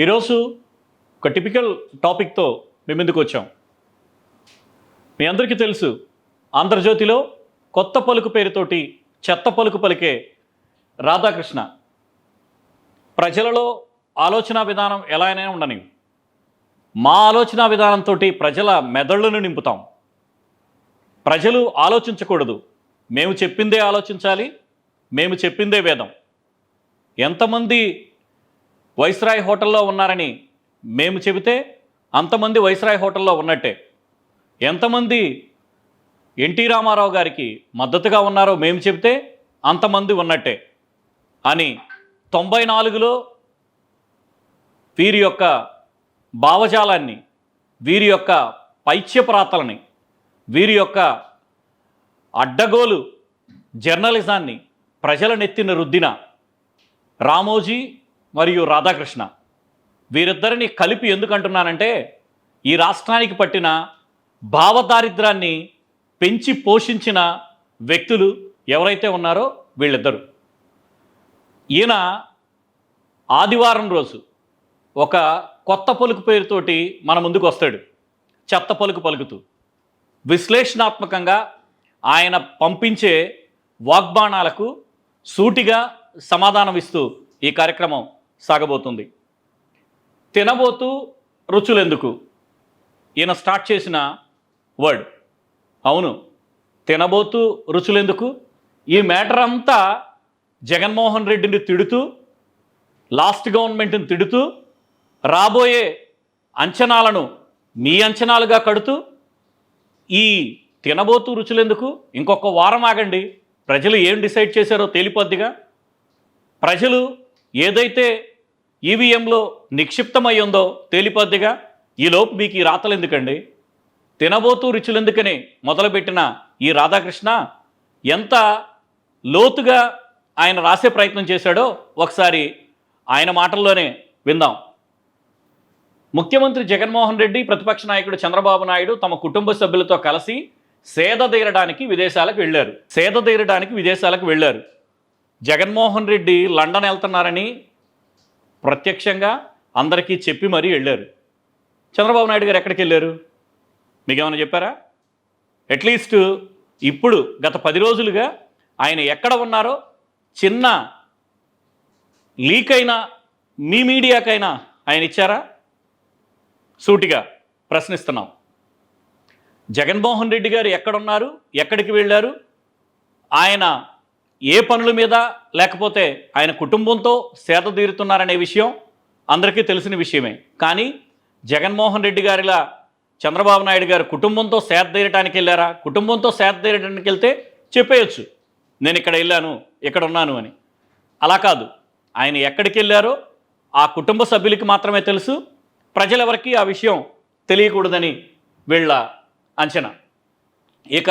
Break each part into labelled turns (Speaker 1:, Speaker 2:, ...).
Speaker 1: ఈరోజు ఒక టిపికల్ టాపిక్తో మీ ముందుకు వచ్చాం. మీ అందరికీ తెలుసు, ఆంధ్రజ్యోతిలో కొత్త పలుకు పేరుతోటి చెత్త పలుకు పలికే రాధాకృష్ణ ప్రజలలో ఆలోచన విధానం ఎలా అయినా ఉండని, మా ఆలోచన విధానంతో ప్రజల మెదళ్ళను నింపుతాం. ప్రజలు ఆలోచించకూడదు, మేము చెప్పిందే ఆలోచించాలి, మేము చెప్పిందే వేదం. ఎంతమంది వైస్రాయ్ హోటల్లో ఉన్నారని మేము చెబితే అంతమంది వైస్రాయ్ హోటల్లో ఉన్నట్టే. ఎంతమంది ఎన్టీ రామారావు గారికి మద్దతుగా ఉన్నారో మేము చెబితే అంతమంది ఉన్నట్టే అని 94లో వీరి యొక్క భావజాలాన్ని, వీరి యొక్క పైత్యప్రాతలని, వీరి యొక్క అడ్డగోలు జర్నలిజాన్ని ప్రజల నెత్తిన రుద్దిన రామోజీ మరియు రాధాకృష్ణ, వీరిద్దరిని కలిపి ఎందుకంటున్నానంటే, ఈ రాష్ట్రానికి పట్టిన భావదారిద్రాన్ని పెంచి పోషించిన వ్యక్తులు ఎవరైతే ఉన్నారో వీళ్ళిద్దరు. ఈయన ఆదివారం రోజు ఒక కొత్త పలుకు పేరుతోటి మన ముందుకు వస్తాడు, చెత్త పలుకు పలుకుతూ. విశ్లేషణాత్మకంగా ఆయన పంపించే వాగ్బాణాలకు సూటిగా సమాధానం ఇస్తూ ఈ కార్యక్రమం సాగబోతుంది. తినబోతూ రుచులెందుకు ఈయన స్టార్ట్ చేసిన వర్డ్. అవును, తినబోతూ రుచులెందుకు. ఈ మ్యాటర్ అంతా జగన్మోహన్ రెడ్డిని తిడుతూ, లాస్ట్ గవర్నమెంట్ని తిడుతూ, రాబోయే అంచనాలను మీ అంచనాలుగా కడుతూ, ఈ తినబోతూ రుచులెందుకు ఇంకొక వారం ఆగండి, ప్రజలు ఏం డిసైడ్ చేశారో తేలిపోద్దిగా. ప్రజలు ఏదైతే ఈవీఎంలో నిక్షిప్తమై ఉందో తేలిపోద్దిగా. ఈలోపు మీకు ఈ రాతలు ఎందుకండి? తినబోతూ రుచులెందుకని మొదలుపెట్టిన ఈ రాధాకృష్ణ ఎంత లోతుగా ఆయన రాసే ప్రయత్నం చేశాడో ఒకసారి ఆయన మాటల్లోనే విందాం. ముఖ్యమంత్రి జగన్మోహన్ రెడ్డి, ప్రతిపక్ష నాయకుడు చంద్రబాబు నాయుడు తమ కుటుంబ సభ్యులతో కలిసి సేదతీరడానికి విదేశాలకు వెళ్ళారు. జగన్మోహన్ రెడ్డి లండన్ వెళ్తున్నారని ప్రత్యక్షంగా అందరికీ చెప్పి మరీ వెళ్ళారు. చంద్రబాబు నాయుడు గారు ఎక్కడికి వెళ్ళారు? మీకు ఏమైనా చెప్పారా? అట్లీస్ట్ ఇప్పుడు గత 10 రోజులుగా ఆయన ఎక్కడ ఉన్నారో చిన్న లీక్ అయినా మీ మీడియాకైనా ఆయన ఇచ్చారా? సూటిగా ప్రశ్నిస్తున్నాం. జగన్మోహన్ రెడ్డి గారు ఎక్కడున్నారు, ఎక్కడికి వెళ్ళారు, ఆయన ఏ పనుల మీద, లేకపోతే ఆయన కుటుంబంతో సేద తీరుతున్నారనే విషయం అందరికీ తెలిసిన విషయమే. కానీ జగన్మోహన్ రెడ్డి గారిలా చంద్రబాబు నాయుడు గారు కుటుంబంతో సేద తీరటానికి వెళ్ళారా? కుటుంబంతో సేద తీరటానికి వెళ్తే చెప్పేయచ్చు, నేను ఇక్కడ వెళ్ళాను, ఇక్కడ ఉన్నాను అని. అలా కాదు, ఆయన ఎక్కడికి వెళ్ళారో ఆ కుటుంబ సభ్యులకి మాత్రమే తెలుసు, ప్రజలెవరికి ఆ విషయం తెలియకూడదని వీళ్ళ అంచనా. ఇక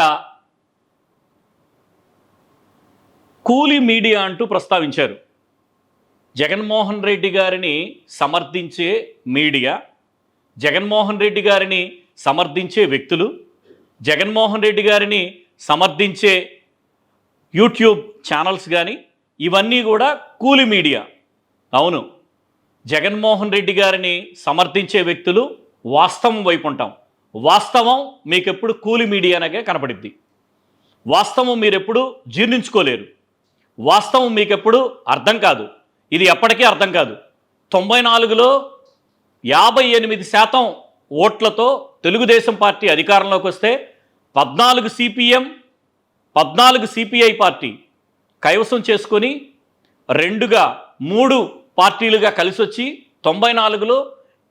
Speaker 1: కూలీ మీడియా అంటూ ప్రస్తావించారు. జగన్మోహన్ రెడ్డి గారిని సమర్థించే మీడియా, జగన్మోహన్ రెడ్డి గారిని సమర్థించే వ్యక్తులు, జగన్మోహన్ రెడ్డి గారిని సమర్థించే యూట్యూబ్ ఛానల్స్ కానీ ఇవన్నీ కూడా కూలీ మీడియా. అవును, జగన్మోహన్ రెడ్డి గారిని సమర్థించే వ్యక్తులు వాస్తవం వైపు ఉంటాం. వాస్తవం మీకెప్పుడు కూలీ మీడియానకే కనపడిద్ది. వాస్తవం మీరెప్పుడు జీర్ణించుకోలేరు. వాస్తవం మీకెప్పుడు అర్థం కాదు. ఇది ఎప్పటికీ అర్థం కాదు. 94లో 58% ఓట్లతో తెలుగుదేశం పార్టీ అధికారంలోకి వస్తే 14 సిపిఎం, 14 సిపిఐ పార్టీ కైవసం చేసుకొని 3 పార్టీలుగా కలిసి వచ్చి 94లో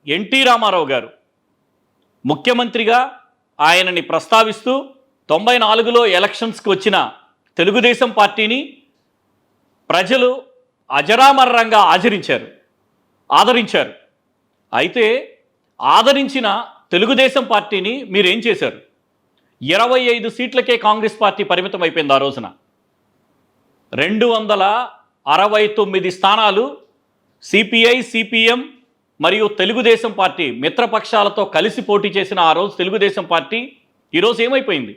Speaker 1: ఎన్టీ రామారావు గారు ముఖ్యమంత్రిగా ఆయనని ప్రస్తావిస్తూ 94లో ఎలక్షన్స్కి వచ్చిన తెలుగుదేశం పార్టీని ప్రజలు అజరామరంగా ఆదరించారు. అయితే ఆదరించిన తెలుగుదేశం పార్టీని మీరేం చేశారు? 25 సీట్లకే కాంగ్రెస్ పార్టీ పరిమితం అయిపోయింది. ఆ రోజున 269 స్థానాలు సిపిఐ, సిపిఎం మరియు తెలుగుదేశం పార్టీ మిత్రపక్షాలతో కలిసి పోటీ చేసిన ఆ రోజు తెలుగుదేశం పార్టీ ఈరోజు ఏమైపోయింది?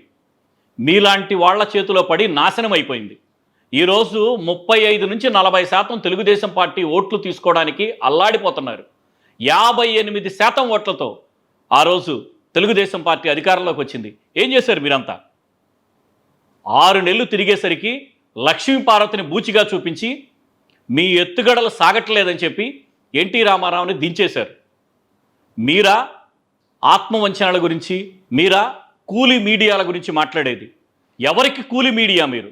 Speaker 1: మీలాంటి వాళ్ళ చేతిలో పడి నాశనం అయిపోయింది. ఈరోజు 35 నుంచి 40% తెలుగుదేశం పార్టీ ఓట్లు తీసుకోవడానికి అల్లాడిపోతున్నారు. 58% ఓట్లతో ఆ రోజు తెలుగుదేశం పార్టీ అధికారంలోకి వచ్చింది. ఏం చేశారు మీరంతా? 6 నెలలు తిరిగేసరికి లక్ష్మీపార్వతిని బూచిగా చూపించి మీ ఎత్తుగడలు సాగట్లేదని చెప్పి ఎన్టీ రామారావుని దించేశారు. మీరా ఆత్మవంచనల గురించి, మీరా కూలీ మీడియాల గురించి మాట్లాడేది? ఎవరికి కూలీ మీడియా మీరు?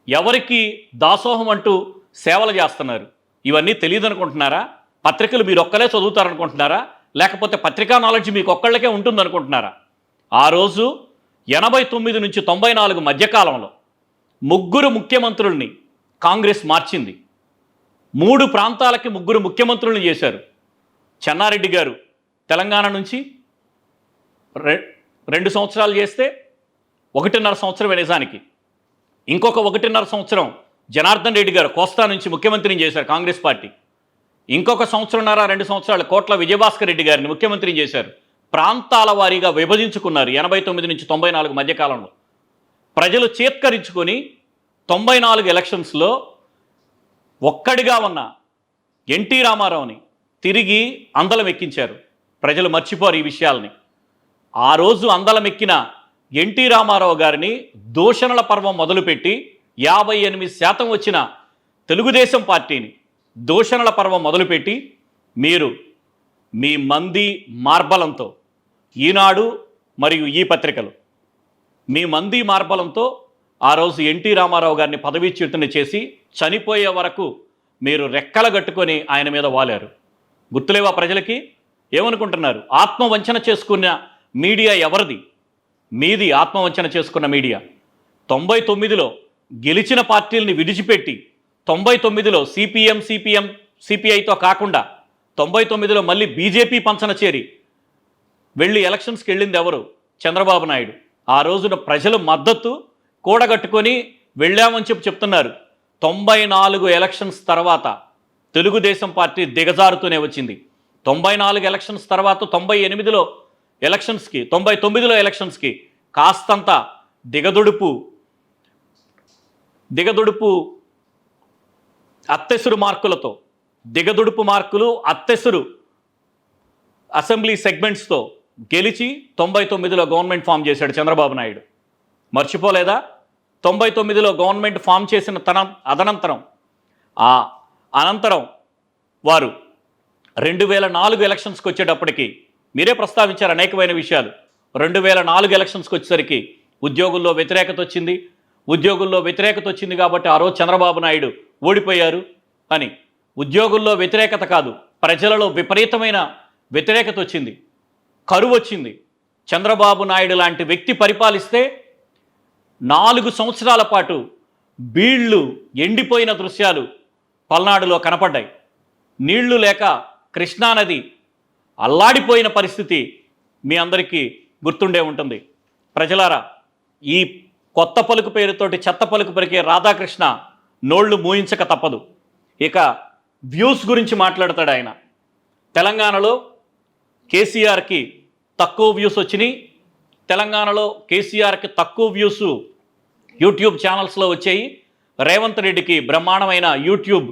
Speaker 1: ఎవరికి దాసోహం అంటూ సేవలు చేస్తున్నారు? ఇవన్నీ తెలియదు అనుకుంటున్నారా? పత్రికలు మీరు ఒక్కలే చదువుతారనుకుంటున్నారా? లేకపోతే పత్రికా నాలెడ్జ్ మీకు ఒక్కళ్ళకే ఉంటుందనుకుంటున్నారా? ఆ రోజు 89 నుంచి 94 మధ్యకాలంలో 3 ముఖ్యమంత్రుల్ని కాంగ్రెస్ మార్చింది. 3 ప్రాంతాలకి 3 ముఖ్యమంత్రులను చేశారు. చెన్నారెడ్డి గారు తెలంగాణ నుంచి 2 సంవత్సరాలు చేస్తే 1.5 సంవత్సరం నిజానికి, ఇంకొక 1.5 సంవత్సరం జనార్దన్ రెడ్డి గారు కోస్తా నుంచి ముఖ్యమంత్రిని చేశారు కాంగ్రెస్ పార్టీ. ఇంకొక 1.5 సంవత్సరాలు కోట్ల విజయభాస్కర్ రెడ్డి గారిని ముఖ్యమంత్రిని చేశారు. ప్రాంతాల వారీగా విభజించుకున్నారు 89 నుంచి 94 మధ్యకాలంలో. ప్రజలు చేత్కరించుకొని 94 ఎలక్షన్స్లో ఒక్కడిగా ఉన్న ఎన్టీ రామారావుని తిరిగి అందలం ఎక్కించారు. ప్రజలు మర్చిపోరు ఈ విషయాల్ని. ఆ రోజు అందలం ఎక్కిన ఎన్టీ రామారావు గారిని దూషణల పర్వం మొదలుపెట్టి 58% వచ్చిన తెలుగుదేశం పార్టీని దూషణల పర్వం మొదలుపెట్టి మీరు మీ మంది మార్బలంతో, ఈనాడు మరియు ఈ పత్రికలు మీ మంది మార్బలంతో ఆ రోజు ఎన్టీ రామారావు గారిని పదవీచ్యుతుని చేసి చనిపోయే వరకు మీరు రెక్కలు కట్టుకొని ఆయన మీద వాలారు. గుర్తులేవా ప్రజలకి? ఏమనుకుంటున్నారు? ఆత్మవంచన చేసుకున్న మీడియా ఎవరిది? మీది ఆత్మవంచన చేసుకున్న మీడియా. 99లో గెలిచిన పార్టీల్ని విడిచిపెట్టి 99లో సిపిఐతో కాకుండా 99లో మళ్ళీ బీజేపీ పంచన చేరి వెళ్ళి ఎలక్షన్స్కి వెళ్ళింది ఎవరు? చంద్రబాబు నాయుడు. ఆ రోజున ప్రజల మద్దతు కూడగట్టుకొని వెళ్ళామని చెప్తున్నారు. 94 ఎలక్షన్స్ తర్వాత తెలుగుదేశం పార్టీ దిగజారుతూనే వచ్చింది. 94 ఎలక్షన్స్ తర్వాత 98లో ఎలక్షన్స్కి, 99లో ఎలక్షన్స్కి కాస్తంత దిగదుడుపు అత్తెసురు మార్కులతో, దిగదుడుపు మార్కులు అత్తెసురు అసెంబ్లీ సెగ్మెంట్స్తో గెలిచి 99లో గవర్నమెంట్ ఫామ్ చేశాడు చంద్రబాబు నాయుడు. మర్చిపోలేదా? 99లో గవర్నమెంట్ ఫామ్ చేసిన అనంతరం వారు 2004 ఎలక్షన్స్కి వచ్చేటప్పటికి మీరే ప్రస్తావించారు అనేకమైన విషయాలు. 2004 ఎలక్షన్స్కి వచ్చేసరికి ఉద్యోగుల్లో వ్యతిరేకత వచ్చింది. ఉద్యోగుల్లో వ్యతిరేకత వచ్చింది కాబట్టి ఆ రోజు చంద్రబాబు నాయుడు ఓడిపోయారు అని. ఉద్యోగుల్లో వ్యతిరేకత కాదు, ప్రజలలో విపరీతమైన వ్యతిరేకత వచ్చింది, కరువు వచ్చింది. చంద్రబాబు నాయుడు లాంటి వ్యక్తి పరిపాలిస్తే 4 సంవత్సరాల పాటు బీళ్లు ఎండిపోయిన దృశ్యాలు పల్నాడులో కనపడ్డాయి. నీళ్లు లేక కృష్ణానది అల్లాడిపోయిన పరిస్థితి మీ అందరికీ గుర్తుండే ఉంటుంది. ప్రజలారా, ఈ కొత్త పలుకు పేరుతోటి చెత్త పలుకు పలికే రాధాకృష్ణ నోళ్లు మూయించక తప్పదు. ఇక వ్యూస్ గురించి మాట్లాడతాడు ఆయన. తెలంగాణలో కేసీఆర్కి తక్కువ వ్యూస్ వచ్చినాయి. తెలంగాణలో కేసీఆర్కి తక్కువ వ్యూస్ యూట్యూబ్ ఛానల్స్లో వచ్చాయి. రేవంత్ రెడ్డికి బ్రహ్మాండమైన యూట్యూబ్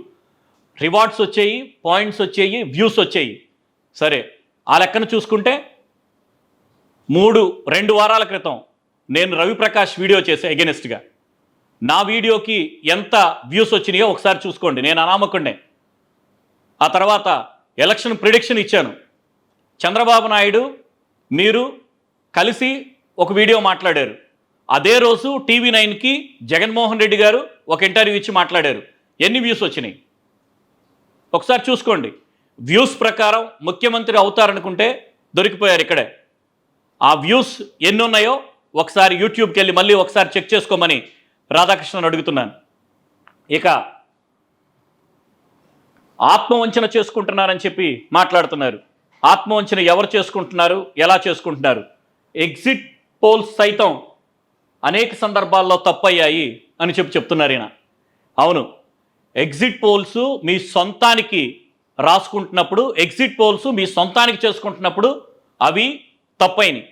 Speaker 1: రివార్డ్స్ వచ్చాయి, పాయింట్స్ వచ్చాయి, వ్యూస్ వచ్చాయి. సరే, ఆ లెక్కను చూసుకుంటే 2 వారాల క్రితం నేను రవిప్రకాష్ వీడియో చేసే ఎగెనిస్ట్గా. నా వీడియోకి ఎంత వ్యూస్ వచ్చినాయో ఒకసారి చూసుకోండి. నేను అనామకుండే. ఆ తర్వాత ఎలక్షన్ ప్రిడిక్షన్ ఇచ్చాను. చంద్రబాబు నాయుడు మీరు కలిసి ఒక వీడియో మాట్లాడారు. అదే రోజు TV9కి జగన్మోహన్ రెడ్డి గారు ఒక ఇంటర్వ్యూ ఇచ్చి మాట్లాడారు. ఎన్ని వ్యూస్ వచ్చినాయి ఒకసారి చూసుకోండి. వ్యూస్ ప్రకారం ముఖ్యమంత్రి అవుతారనుకుంటే దొరికిపోయారు ఇక్కడే. ఆ వ్యూస్ ఎన్ని ఉన్నాయో ఒకసారి యూట్యూబ్కి వెళ్ళి మళ్ళీ ఒకసారి చెక్ చేసుకోమని రాధాకృష్ణన్ అడుగుతున్నాను. ఇక ఆత్మవంచన చేసుకుంటున్నారని చెప్పి మాట్లాడుతున్నారు. ఆత్మవంచన ఎవరు చేసుకుంటున్నారు, ఎలా చేసుకుంటున్నారు? ఎగ్జిట్ పోల్స్ సైతం అనేక సందర్భాల్లో తప్పయ్యాయి అని చెప్తున్నారు ఈయన. అవును, ఎగ్జిట్ పోల్స్ మీ సొంతానికి రాసుకుంటున్నప్పుడు, ఎగ్జిట్ పోల్స్ మీ సొంతానికి చేసుకుంటున్నప్పుడు అవి తప్పైనవి.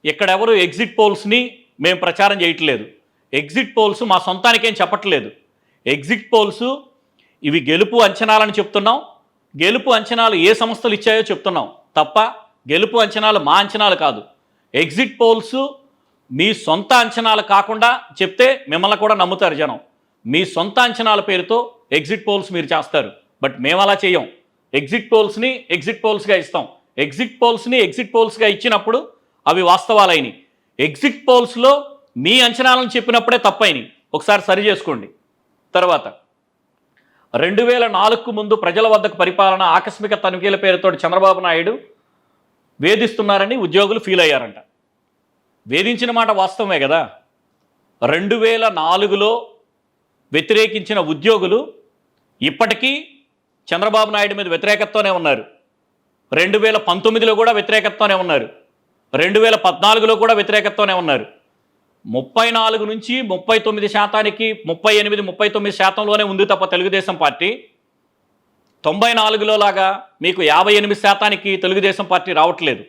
Speaker 1: ఇక్కడెవరు ఎగ్జిట్ పోల్స్ని మేము ప్రచారం చేయట్లేదు. ఎగ్జిట్ పోల్స్ మా సొంతానికేం చెప్పట్లేదు. ఎగ్జిట్ పోల్స్ ఇవి గెలుపు అంచనాలని చెప్తున్నాం. గెలుపు అంచనాలు ఏ సంస్థలు ఇచ్చాయో చెప్తున్నాం తప్ప గెలుపు అంచనాలు మా అంచనాలు కాదు. ఎగ్జిట్ పోల్స్ మీ సొంత అంచనాలు కాకుండా చెప్తే మిమ్మల్ని కూడా నమ్ముతారు జనం. మీ సొంత అంచనాల పేరుతో ఎగ్జిట్ పోల్స్ మీరు చేస్తారు. బట్ మేము అలా చేయం. ఎగ్జిట్ పోల్స్ని ఎగ్జిట్ పోల్స్గా ఇస్తాం. ఎగ్జిట్ పోల్స్ని ఎగ్జిట్ పోల్స్గా ఇచ్చినప్పుడు అవి వాస్తవాలైనవి. ఎగ్జిట్ పోల్స్లో మీ అంచనాలను చెప్పినప్పుడే తప్పైనవి. ఒకసారి సరి చేసుకోండి. తర్వాత 2004కు ముందు ప్రజల వద్దకు పరిపాలన ఆకస్మిక తనిఖీల పేరుతో చంద్రబాబు నాయుడు వేధిస్తున్నారని ఉద్యోగులు ఫీల్ అయ్యారంట. వేధించిన మాట వాస్తవమే కదా. 2004లో వ్యతిరేకించిన ఉద్యోగులు ఇప్పటికీ చంద్రబాబు నాయుడు మీద వ్యతిరేకతతోనే ఉన్నారు. 2019లో కూడా వ్యతిరేకతతోనే ఉన్నారు. 2014లో కూడా వ్యతిరేకతతోనే ఉన్నారు. 34 నుంచి 39%, 38, 39%లోనే ఉంది తప్ప తెలుగుదేశం పార్టీ 94లో లాగా మీకు 58% తెలుగుదేశం పార్టీ రావట్లేదు.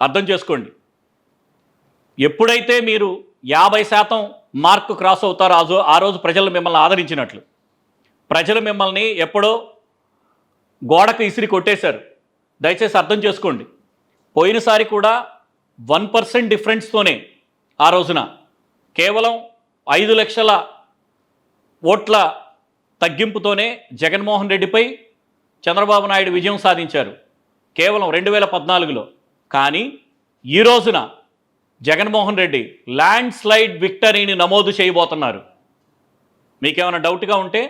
Speaker 1: అర్థం చేసుకోండి. ఎప్పుడైతే మీరు 50% మార్కు క్రాస్ అవుతారో ఆ రోజు ప్రజలు మిమ్మల్ని ఆదరించినట్లు. ప్రజలు మిమ్మల్ని ఎప్పుడో గోడకు ఇసిరి కొట్టేశారు. దయచేసి అర్థం చేసుకోండి. పోయినసారి కూడా 1% డిఫరెన్స్తోనే ఆ రోజున కేవలం 5 లక్షల ఓట్ల తగ్గింపుతోనే జగన్మోహన్ రెడ్డిపై చంద్రబాబు నాయుడు విజయం సాధించారు కేవలం 2014లో. కానీ ఈ రోజున జగన్మోహన్ రెడ్డి ల్యాండ్ స్లైడ్ విక్టరీని నమోదు చేయబోతున్నారు. మీకేమైనా డౌట్గా ఉంటే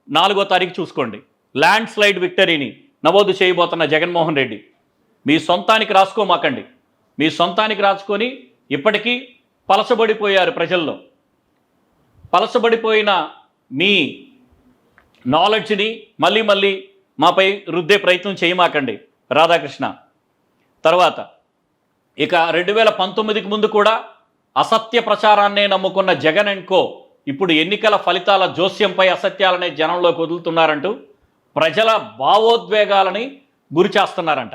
Speaker 1: 4వ తారీఖు చూసుకోండి. ల్యాండ్ స్లైడ్ విక్టరీని నమోదు చేయబోతున్న జగన్మోహన్ రెడ్డి. మీ సొంతానికి రాసుకోమాకండి. మీ సొంతానికి రాసుకొని ఇప్పటికీ పలసబడిపోయారు ప్రజల్లో. పలసబడిపోయిన మీ నాలెడ్జ్ని మళ్ళీ మళ్ళీ మాపై రుద్దే ప్రయత్నం చేయమాకండి రాధాకృష్ణ. తర్వాత ఇక 2019కి ముందు కూడా అసత్య ప్రచారాన్నే నమ్ముకున్న జగన్ అండ్ కో ఇప్పుడు ఎన్నికల ఫలితాల జోస్యంపై అసత్యాలనే జనంలోకి వదులుతున్నారంటూ ప్రజల భావోద్వేగాలని గురి చేస్తున్నారంట.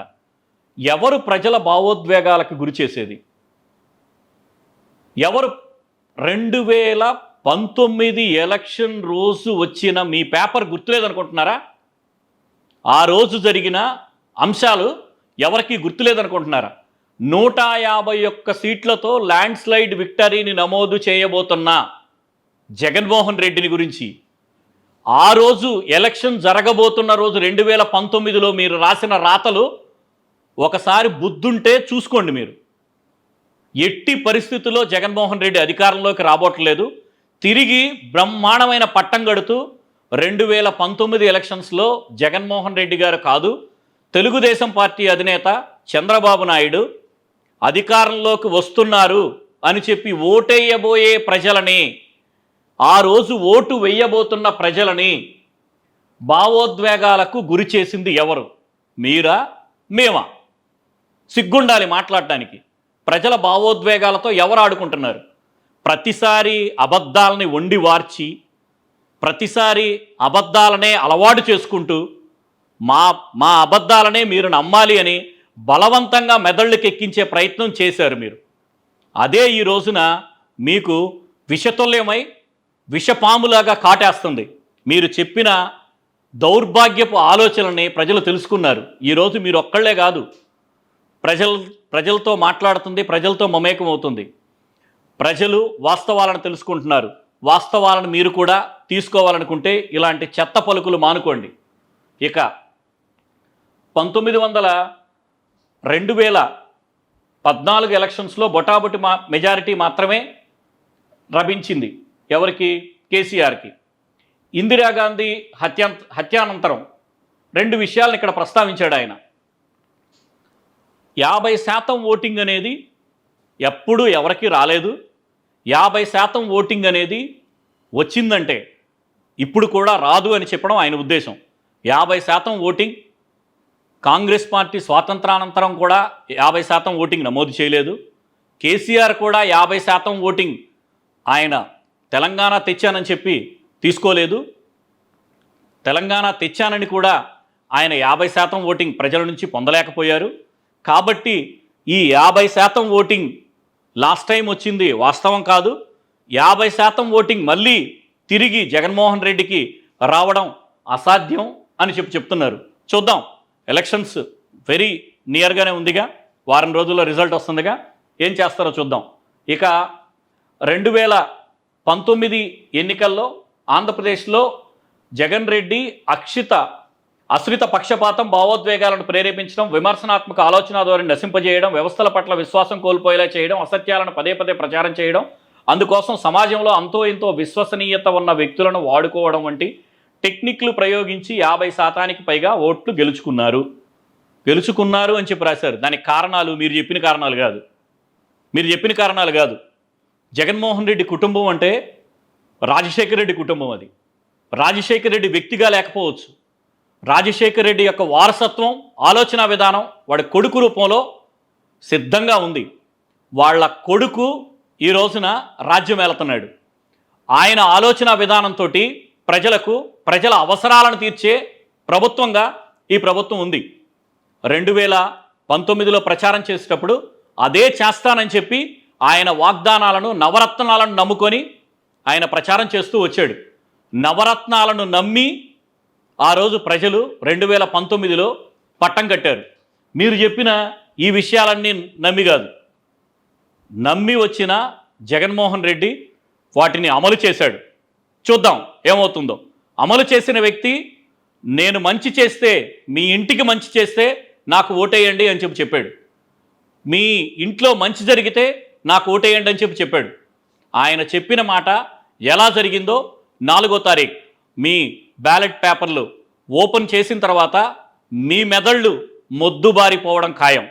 Speaker 1: ఎవరు ప్రజల భావోద్వేగాలకు గురి చేసేది? ఎవరు? 2019 ఎలక్షన్ రోజు వచ్చిన మీ పేపర్ గుర్తులేదనుకుంటున్నారా? ఆ రోజు జరిగిన అంశాలు ఎవరికి గుర్తులేదనుకుంటున్నారా? 151 సీట్లతో ల్యాండ్ స్లైడ్ విక్టరీని నమోదు చేయబోతున్న జగన్మోహన్ రెడ్డిని గురించి ఆ రోజు ఎలక్షన్ జరగబోతున్న రోజు 2019లో మీరు రాసిన రాతలు ఒకసారి బుద్ధుంటే చూసుకోండి. మీరు ఎట్టి పరిస్థితుల్లో జగన్మోహన్ రెడ్డి అధికారంలోకి రాబోట్లేదు. తిరిగి బ్రహ్మాండమైన పట్టం గడుతూ 2019 ఎలక్షన్స్లో జగన్మోహన్ రెడ్డి గారు కాదు, తెలుగుదేశం పార్టీ అధినేత చంద్రబాబు నాయుడు అధికారంలోకి వస్తున్నారు అని చెప్పి ఓటేయబోయే ప్రజలని, ఆ రోజు ఓటు వేయబోతున్న ప్రజలని భావోద్వేగాలకు గురి చేసింది ఎవరు? మీరా? మేమా? సిగ్గుండాలి మాట్లాడటానికి. ప్రజల భావోద్వేగాలతో ఎవరు ఆడుకుంటున్నారు? ప్రతిసారి అబద్ధాలని వండి వార్చి, ప్రతిసారి అబద్ధాలనే అలవాటు చేసుకుంటూ మా అబద్ధాలనే మీరు నమ్మాలి అని బలవంతంగా మెదళ్ళకి ఎక్కించే ప్రయత్నం చేశారు మీరు. అదే ఈ రోజున మీకు విషతుల్యమై విషపాములాగా కాటేస్తుంది. మీరు చెప్పిన దౌర్భాగ్యపు ఆలోచనల్ని ప్రజలు తెలుసుకున్నారు. ఈరోజు మీరు ఒక్కళ్ళే కాదు, ప్రజలతో మాట్లాడుతుంది, ప్రజలతో మమేకం అవుతుంది. ప్రజలు వాస్తవాలను తెలుసుకుంటున్నారు. వాస్తవాలను మీరు కూడా తీసుకోవాలనుకుంటే ఇలాంటి చెత్త పలుకులు మానుకోండి. ఇక 2014 ఎలక్షన్స్లో బొటాబొటి మెజారిటీ మాత్రమే లభించింది. ఎవరికి? కేసీఆర్కి. ఇందిరాగాంధీ హత్యానంతరం 2 విషయాలను ఇక్కడ ప్రస్తావించాడు ఆయన. 50% ఓటింగ్ అనేది ఎప్పుడూ ఎవరికి రాలేదు. 50% ఓటింగ్ అనేది వచ్చిందంటే ఇప్పుడు కూడా రాదు అని చెప్పడం ఆయన ఉద్దేశం. 50% ఓటింగ్ కాంగ్రెస్ పార్టీ స్వాతంత్రానంతరం కూడా 50% ఓటింగ్ నమోదు చేయలేదు. కేసీఆర్ కూడా 50% ఓటింగ్ ఆయన తెలంగాణ తెచ్చానని చెప్పి తీసుకోలేదు. తెలంగాణ తెచ్చానని కూడా ఆయన 50% ఓటింగ్ ప్రజల నుంచి పొందలేకపోయారు. కాబట్టి ఈ 50% ఓటింగ్ లాస్ట్ టైం వచ్చింది వాస్తవం కాదు. 50% ఓటింగ్ మళ్ళీ తిరిగి జగన్మోహన్ రెడ్డికి రావడం అసాధ్యం అని చెప్తున్నారు. చూద్దాం ఎలక్షన్స్ వెరీ నియర్గానే ఉందిగా, వారం రోజుల్లో రిజల్ట్ వస్తుందిగా, ఏం చేస్తారో చూద్దాం. ఇక 2019 ఎన్నికల్లో ఆంధ్రప్రదేశ్లో జగన్ రెడ్డి అశ్రిత పక్షపాతం, భావోద్వేగాలను ప్రేరేపించడం, విమర్శనాత్మక ఆలోచన ద్వారా నశింపజేయడం, వ్యవస్థల పట్ల విశ్వాసం కోల్పోయేలా చేయడం, అసత్యాలను పదే పదే ప్రచారం చేయడం, అందుకోసం సమాజంలో అంతో ఇంతో విశ్వసనీయత ఉన్న వ్యక్తులను వాడుకోవడం వంటి టెక్నిక్లు ప్రయోగించి 50% పైగా ఓట్లు గెలుచుకున్నారు అని చెప్పి రాశారు. దానికి కారణాలు మీరు చెప్పిన కారణాలు కాదు. జగన్మోహన్ రెడ్డి కుటుంబం అంటే రాజశేఖర రెడ్డి కుటుంబం. అది రాజశేఖర రెడ్డి వ్యక్తిగా లేకపోవచ్చు, రాజశేఖర రెడ్డి యొక్క వారసత్వం, ఆలోచన విధానం వాడి కొడుకు రూపంలో సిద్ధంగా ఉంది. వాళ్ళ కొడుకు ఈ రోజున రాజ్యం ఏలుతున్నాడు. ఆయన ఆలోచన విధానంతో ప్రజల అవసరాలను తీర్చే ప్రభుత్వంగా ఈ ప్రభుత్వం ఉంది. 2019లో ప్రచారం చేసేటప్పుడు అదే చేస్తానని చెప్పి ఆయన వాగ్దానాలను, నవరత్నాలను నమ్ముకొని ఆయన ప్రచారం చేస్తూ వచ్చాడు. నవరత్నాలను నమ్మి ఆ రోజు ప్రజలు 2019లో పట్టం కట్టారు. మీరు చెప్పిన ఈ విషయాలన్నీ నమ్మి వచ్చిన జగన్మోహన్ రెడ్డి వాటిని అమలు చేశాడు. చూద్దాం ఏమవుతుందో. అమలు చేసిన వ్యక్తి, నేను మంచి చేస్తే, మీ ఇంటికి మంచి చేస్తే నాకు ఓటేయండి అని చెప్పాడు. మీ ఇంట్లో మంచి జరిగితే నాకు ఓటేయండి అని చెప్పాడు. ఆయన చెప్పిన మాట ఎలా జరిగిందో 4వ తారీఖు మీ బ్యాలెట్ పేపర్లు ఓపెన్ చేసిన తర్వాత మీ మెదళ్ళు మొద్దుబారిపోవడం ఖాయం.